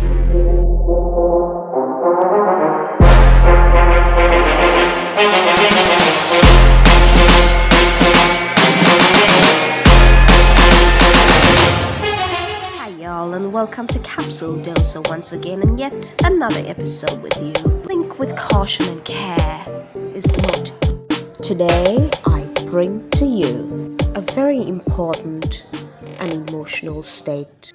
And welcome to Capzule Dozer once again, and yet another episode with you. Think with caution and care is the motto. Today I bring to you a very important and emotional state.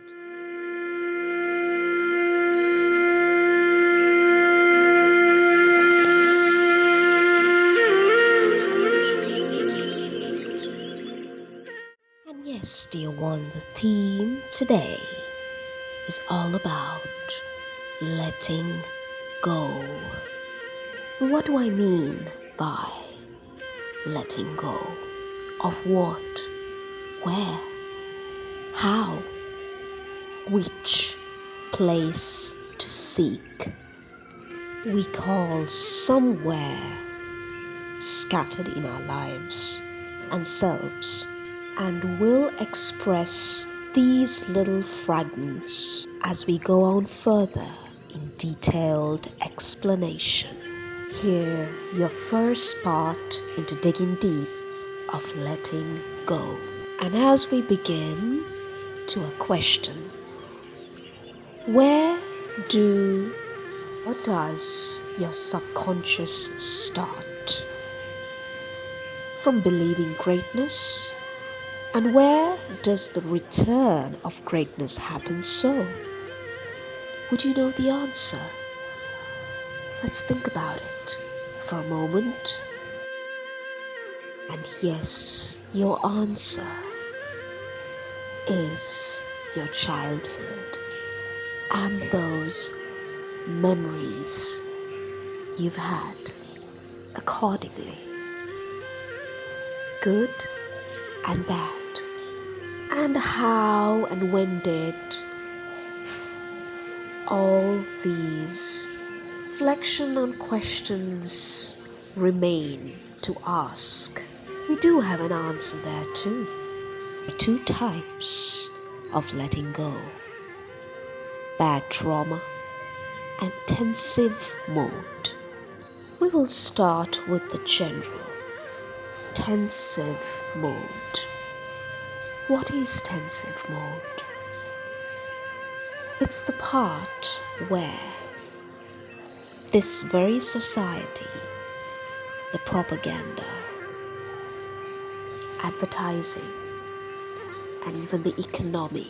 And yes, dear one, the theme today is all about letting go. What do I mean by letting go? Of what? Where? How? Which place to seek? We call somewhere scattered in our lives and selves, and will express these little fragments as we go on further in detailed explanation. Here, your first part into digging deep of letting go. And as we begin to a question, where does your subconscious start? From believing greatness? And where does the return of greatness happen so? Would you know the answer? Let's think about it for a moment. And yes, your answer is your childhood and those memories you've had accordingly, good and bad. And how and when did all these reflection on questions remain to ask? We do have an answer there too. Two types of letting go: bad trauma and tensive mode. We will start with the general. Tensive mode. What is tensive mode? It's the part where this very society, the propaganda, advertising, and even the economy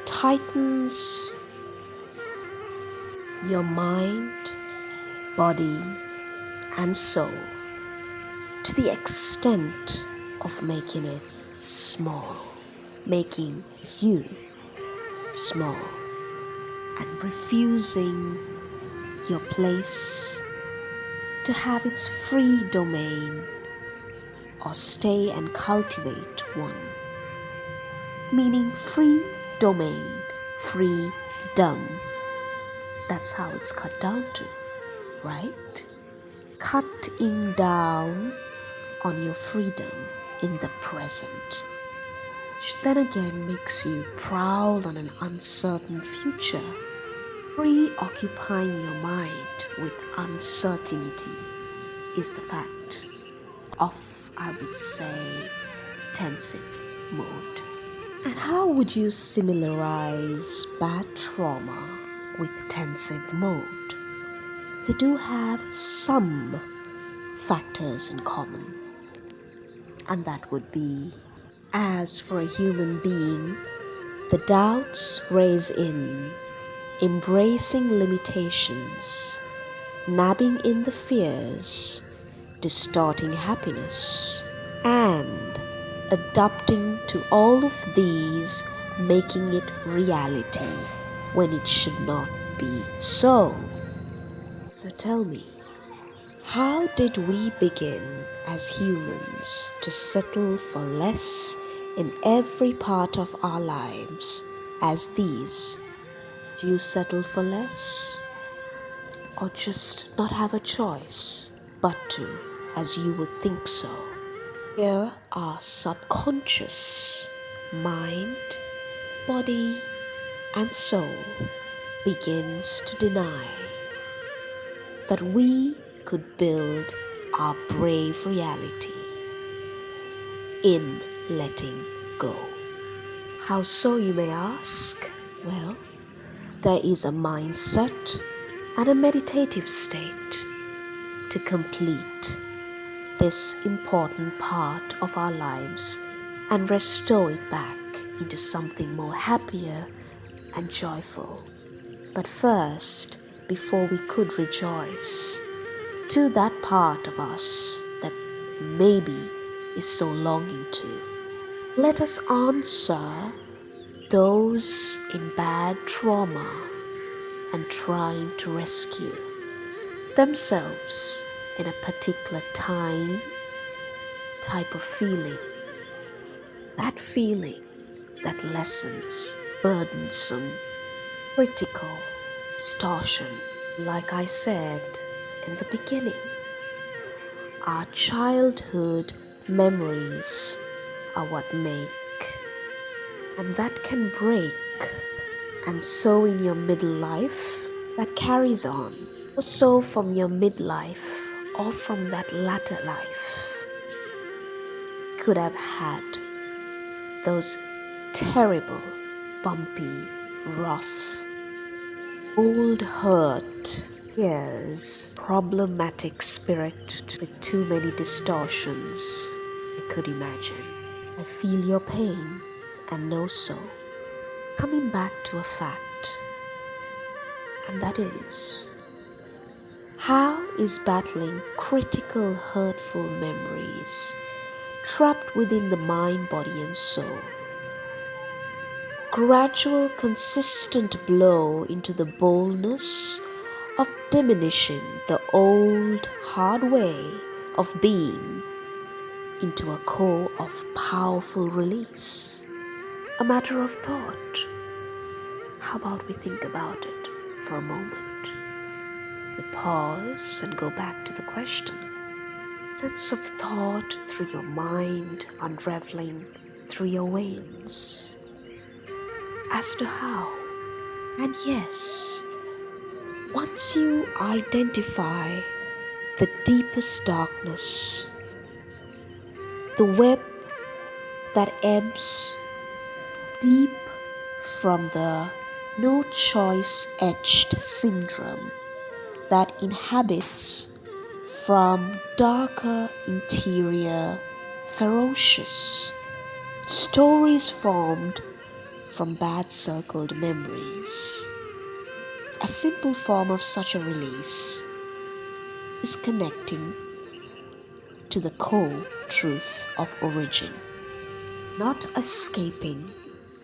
tightens your mind, body, and soul to the extent of making it small, making you small, and refusing your place to have its free domain or stay and cultivate one. Meaning free domain, freedom. That's how it's cut down to, right? Cutting down on your freedom in the present, which then again makes you prowl on an uncertain future, preoccupying your mind with uncertainty is the fact of, I would say, tensive mode. And how would you similarize bad trauma with tensive mode? They do have some factors in common, and that would be, as for a human being, the doubts raise in embracing limitations, nabbing in the fears, distorting happiness, and adapting to all of these, making it reality when it should not be so. So tell me, how did we begin as humans to settle for less in every part of our lives as these? Do you settle for less? Or just not have a choice but to, as you would think so? Here are subconscious mind, body, and soul begins to deny that we could build our brave reality in letting go. How so, you may ask? Well, there is a mindset and a meditative state to complete this important part of our lives and restore it back into something more happier and joyful. But first, before we could rejoice, to that part of us that maybe is so longing to, let us answer those in bad trauma and trying to rescue themselves in a particular type of feeling. That feeling that lessens, burdensome, critical, distortion. Like I said in the beginning, our childhood memories are what make, and that can break. And so in your middle life, that carries on. So from your midlife or from that latter life, could have had those terrible, bumpy, rough, old hurt, years, problematic spirit with too many distortions. I could imagine. I feel your pain and know so. Coming back to a fact, and that is, how is battling critical, hurtful memories trapped within the mind, body, and soul? Gradual, consistent blow into the boldness of diminishing the old, hard way of being into a core of powerful release. A matter of thought. How about we think about it for a moment? We pause and go back to the question. Sense of thought through your mind, unraveling through your veins as to how. And yes, once you identify the deepest darkness, the web that ebbs deep from the no choice etched syndrome that inhabits from darker interior, ferocious stories formed from bad circled memories. A simple form of such a release is connecting to the core truth of origin, not escaping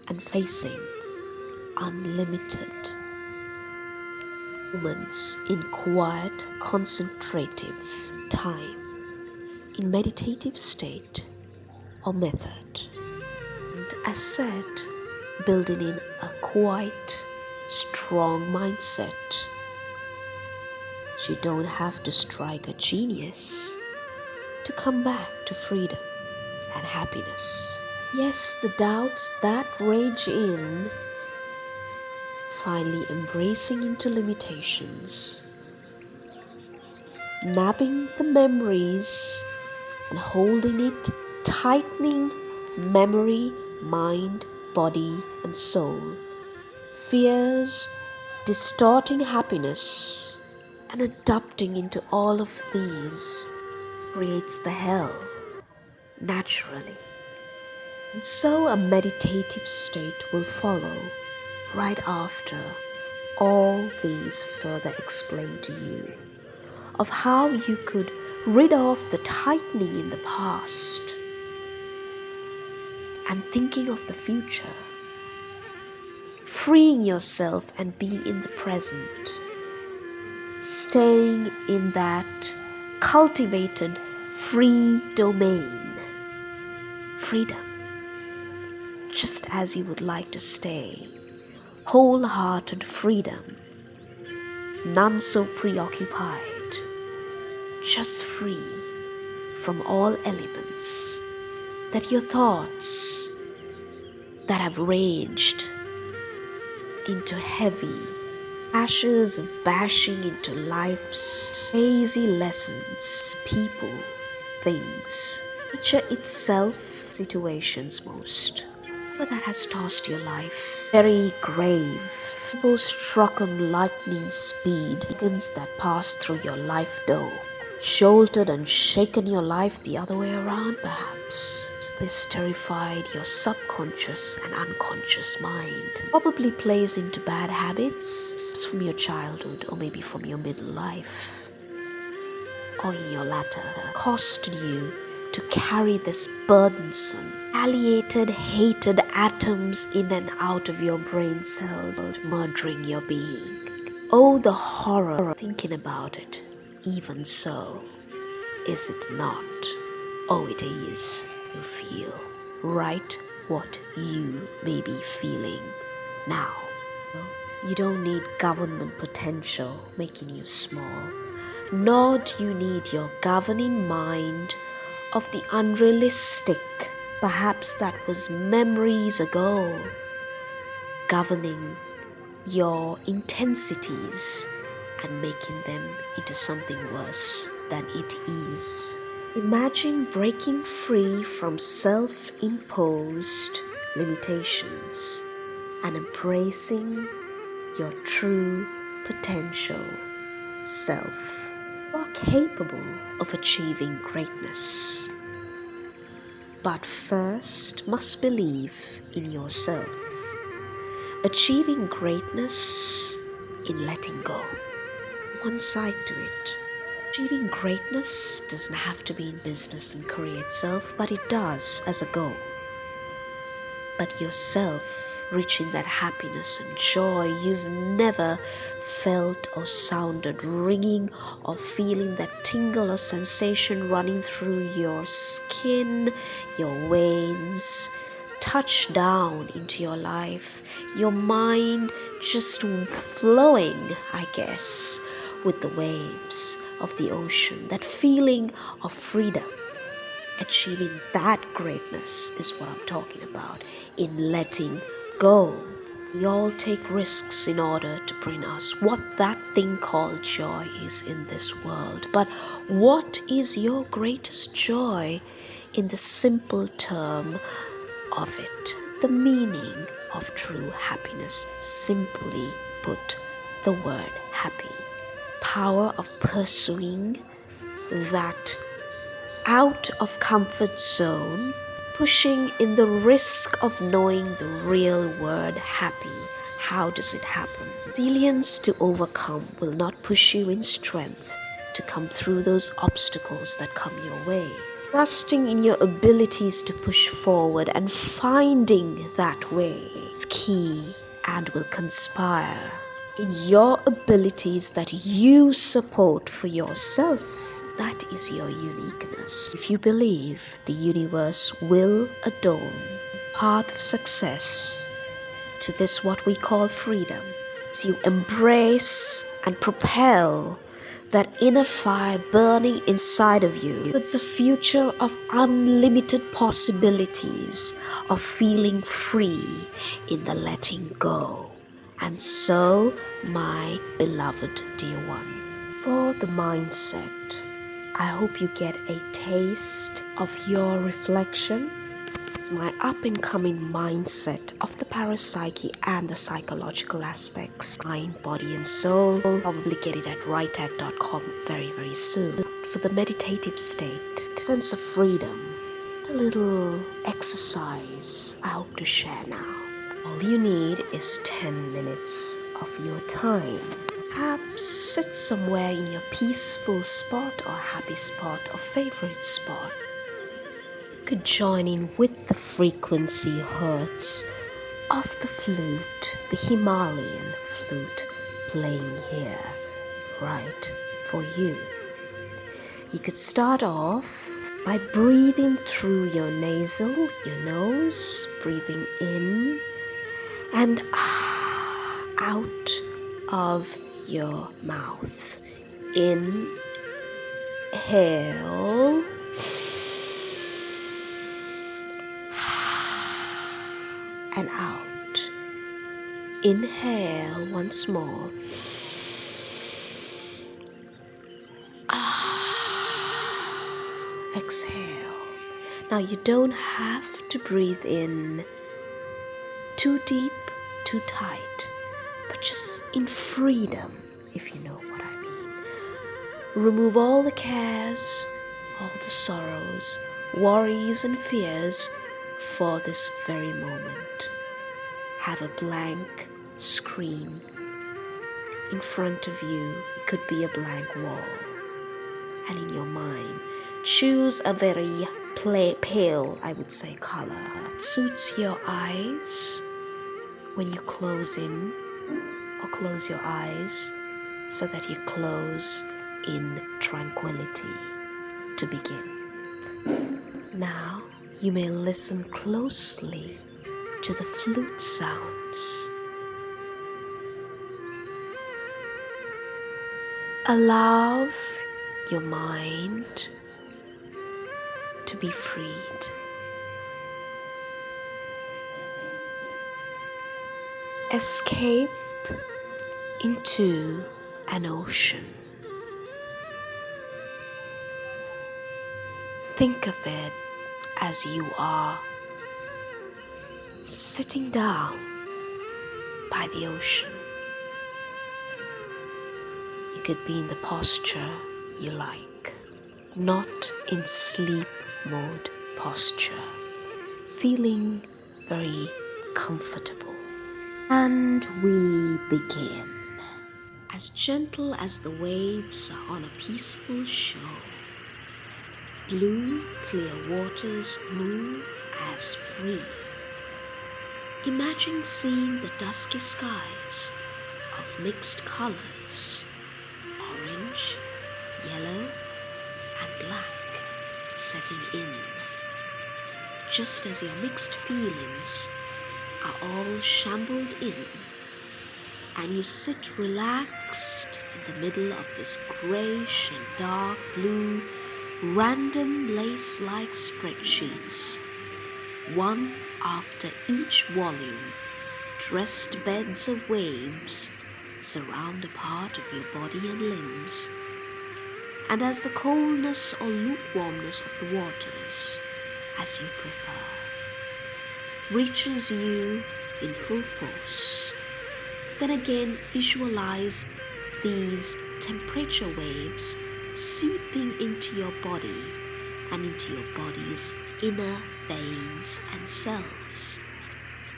and facing unlimited moments in quiet, concentrative time, in meditative state or method. And as said, building in a quite strong mindset. You don't have to strike a genius to come back to freedom and happiness. Yes, the doubts that rage in, finally embracing into limitations, nabbing the memories and holding it, tightening memory, mind, body, and soul, fears, distorting happiness, and adapting into all of these creates the hell naturally. And so a meditative state will follow right after all these further explained to you of how you could rid off the tightening in the past and thinking of the future, freeing yourself and being in the present, staying in that cultivated free domain, freedom, just as you would like to stay, wholehearted freedom, none so preoccupied, just free from all elements that your thoughts that have raged into heavy, ashes of bashing into life's crazy lessons, people, things, nature itself, situations most. Whatever that has tossed your life, very grave, people struck on lightning speed, guns that passed through your life door, shouldered and shaken your life the other way around perhaps. This terrified your subconscious and unconscious mind. Probably plays into bad habits from your childhood or maybe from your middle life or in your latter. Costed you to carry this burdensome, alienated, hated atoms in and out of your brain cells, murdering your being. Oh, the horror thinking about it. Even so, is it not? Oh, it is. You feel. Write what you may be feeling now. You don't need government potential making you small, nor do you need your governing mind of the unrealistic, perhaps that was memories ago, governing your intensities and making them into something worse than it is. Imagine breaking free from self-imposed limitations and embracing your true potential self. You are capable of achieving greatness, but first must believe in yourself. Achieving greatness in letting go. One side to it. Achieving greatness doesn't have to be in business and career itself, but it does as a goal. But yourself, reaching that happiness and joy you've never felt or sounded, ringing or feeling that tingle or sensation running through your skin, your veins, touch down into your life, your mind just flowing, I guess, with the waves of the ocean, that feeling of freedom. Achieving that greatness is what I'm talking about in letting go. We all take risks in order to bring us what that thing called joy is in this world. But what is your greatest joy in the simple term of it? The meaning of true happiness, simply put, the word happy. Power of pursuing that out of comfort zone, pushing in the risk of knowing the real word happy. How does it happen? Resilience to overcome will not push you in strength to come through those obstacles that come your way. Trusting in your abilities to push forward and finding that way is key and will conspire in your abilities that you support for yourself. That is your uniqueness. If you believe the universe will adorn path of success to this what we call freedom, as you embrace and propel that inner fire burning inside of you, it's a future of unlimited possibilities of feeling free in the letting go. And so, my beloved dear one, for the mindset, I hope you get a taste of your reflection. It's my up-and-coming mindset of the parapsyche and the psychological aspects, mind, body, and soul. Probably get it at writeat.com very, very soon. For the meditative state, sense of freedom, a little exercise I hope to share now. All you need is 10 minutes of your time. Perhaps sit somewhere in your peaceful spot or happy spot or favorite spot. You could join in with the frequency hertz of the flute, the Himalayan flute playing here, right for you. You could start off by breathing through your your nose, breathing in and out of your mouth. Inhale and out. Inhale once more. Exhale. Now you don't have to breathe in too deep, too tight, but just in freedom, if you know what I mean. Remove all the cares, all the sorrows, worries and fears for this very moment. Have a blank screen in front of you. It could be a blank wall. And in your mind, choose a very pale, I would say, color that suits your eyes when you close in or close your eyes, so that you close in tranquility to begin. Now you may listen closely to the flute sounds. Allow your mind to be freed. Escape into an ocean. Think of it as you are sitting down by the ocean. You could be in the posture you like, not in sleep mode posture, feeling very comfortable. And we begin. As gentle as the waves are on a peaceful shore, blue, clear waters move as free. Imagine seeing the dusky skies of mixed colors, orange, yellow, and black, setting in. Just as your mixed feelings are all shambled in, and you sit relaxed in the middle of this grayish and dark blue, random lace-like spreadsheets, one after each volume, dressed beds of waves surround a part of your body and limbs, and as the coldness or lukewarmness of the waters, as you prefer, reaches you in full force, then again visualize these temperature waves seeping into your body and into your body's inner veins and cells,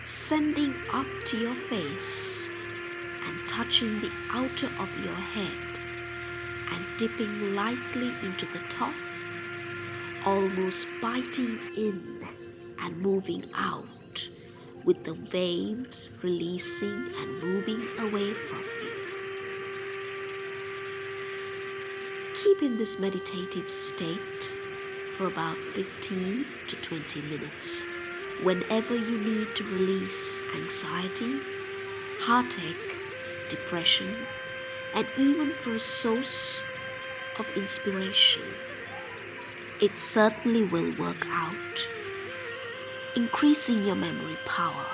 sending up to your face and touching the outer of your head and dipping lightly into the top, almost biting in and moving out, with the waves releasing and moving away from you. Keep in this meditative state for about 15 to 20 minutes whenever you need to release anxiety, heartache, depression, and even for a source of inspiration. It certainly will work out, increasing your memory power,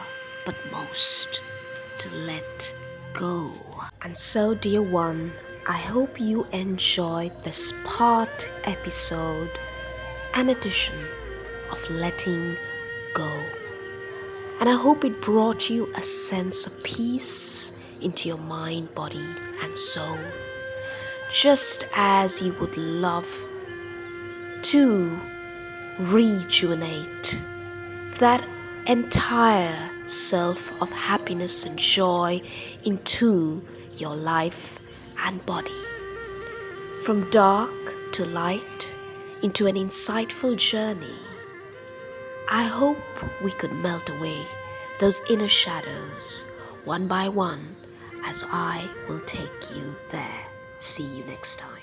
but most to let go. And so, dear one, I hope you enjoyed this part episode and edition of letting go. And I hope it brought you a sense of peace into your mind, body, and soul, just as you would love to rejuvenate that entire self of happiness and joy into your life and body. From dark to light, into an insightful journey. I hope we could melt away those inner shadows one by one, as I will take you there. See you next time.